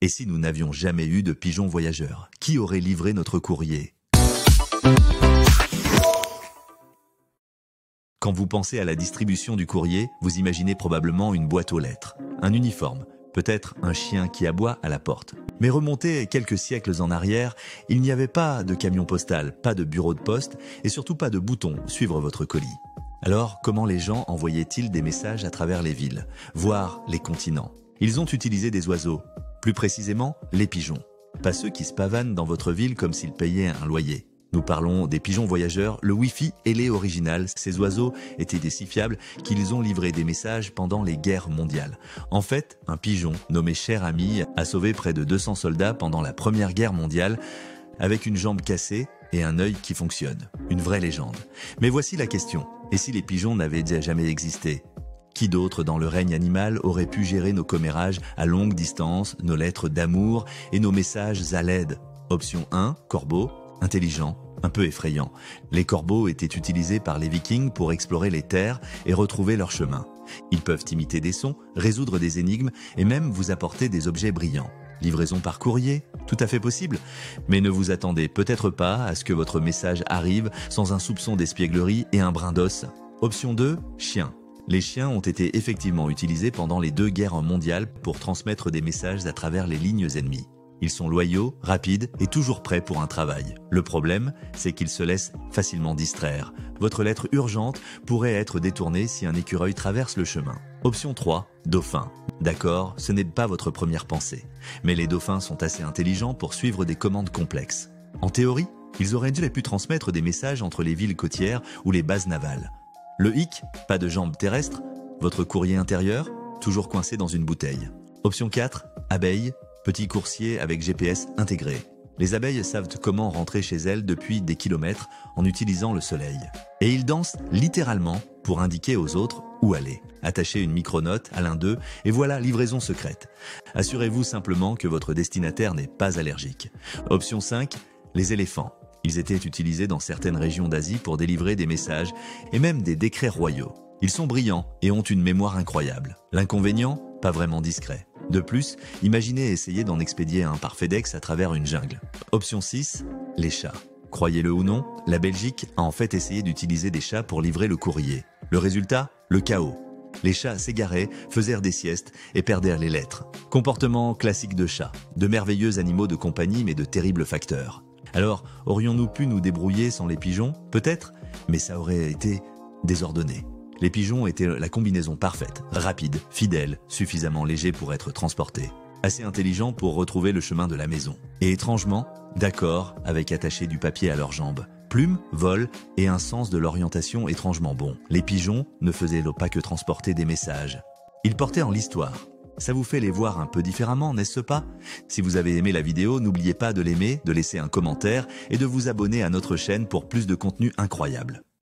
Et si nous n'avions jamais eu de pigeons voyageurs, qui aurait livré notre courrier? Quand vous pensez à la distribution du courrier, vous imaginez probablement une boîte aux lettres, un uniforme, peut-être un chien qui aboie à la porte. Mais remontez quelques siècles en arrière, il n'y avait pas de camion postal, pas de bureau de poste et surtout pas de bouton « Suivre votre colis ». Alors, comment les gens envoyaient-ils des messages à travers les villes, voire les continents? Ils ont utilisé des oiseaux, plus précisément les pigeons. Pas ceux qui se pavanent dans votre ville comme s'ils payaient un loyer. Nous parlons des pigeons voyageurs, le Wi-Fi et les originales. Ces oiseaux étaient si fiables qu'ils ont livré des messages pendant les guerres mondiales. En fait, un pigeon, nommé Cher Ami, a sauvé près de 200 soldats pendant la Première Guerre mondiale, avec une jambe cassée et un œil qui fonctionne. Une vraie légende. Mais voici la question. Et si les pigeons n'avaient jamais existé? Qui d'autre dans le règne animal aurait pu gérer nos commérages à longue distance, nos lettres d'amour et nos messages à l'aide? Option 1, corbeau, intelligent, un peu effrayant. Les corbeaux étaient utilisés par les Vikings pour explorer les terres et retrouver leur chemin. Ils peuvent imiter des sons, résoudre des énigmes et même vous apporter des objets brillants. Livraison par courrier? Tout à fait possible. Mais ne vous attendez peut-être pas à ce que votre message arrive sans un soupçon d'espièglerie et un brin d'os. Option 2, chien. Les chiens ont été effectivement utilisés pendant les 2 guerres mondiales pour transmettre des messages à travers les lignes ennemies. Ils sont loyaux, rapides et toujours prêts pour un travail. Le problème, c'est qu'ils se laissent facilement distraire. Votre lettre urgente pourrait être détournée si un écureuil traverse le chemin. Option 3, dauphin. D'accord, ce n'est pas votre première pensée. Mais les dauphins sont assez intelligents pour suivre des commandes complexes. En théorie, ils auraient dû pu transmettre des messages entre les villes côtières ou les bases navales. Le hic, pas de jambes terrestres. Votre courrier intérieur, toujours coincé dans une bouteille. Option 4, abeilles. Petit coursier avec GPS intégré. Les abeilles savent comment rentrer chez elles depuis des kilomètres en utilisant le soleil. Et ils dansent littéralement pour indiquer aux autres où aller. Attachez une micronote à l'un d'eux et voilà livraison secrète. Assurez-vous simplement que votre destinataire n'est pas allergique. Option 5, les éléphants. Ils étaient utilisés dans certaines régions d'Asie pour délivrer des messages et même des décrets royaux. Ils sont brillants et ont une mémoire incroyable. L'inconvénient, pas vraiment discret. De plus, imaginez essayer d'en expédier un par FedEx à travers une jungle. Option 6, les chats. Croyez-le ou non, la Belgique a en fait essayé d'utiliser des chats pour livrer le courrier. Le résultat, le chaos. Les chats s'égaraient, faisaient des siestes et perdaient les lettres. Comportement classique de chat. De merveilleux animaux de compagnie mais de terribles facteurs. Alors, aurions-nous pu nous débrouiller sans les pigeons? Peut-être, mais ça aurait été désordonné. Les pigeons étaient la combinaison parfaite, rapide, fidèle, suffisamment léger pour être transporté, assez intelligent pour retrouver le chemin de la maison. Et étrangement, d'accord avec attaché du papier à leurs jambes. Plumes, vol et un sens de l'orientation étrangement bon. Les pigeons ne faisaient pas que transporter des messages. Ils portaient en l'histoire. Ça vous fait les voir un peu différemment, n'est-ce pas? Si vous avez aimé la vidéo, n'oubliez pas de l'aimer, de laisser un commentaire et de vous abonner à notre chaîne pour plus de contenu incroyable.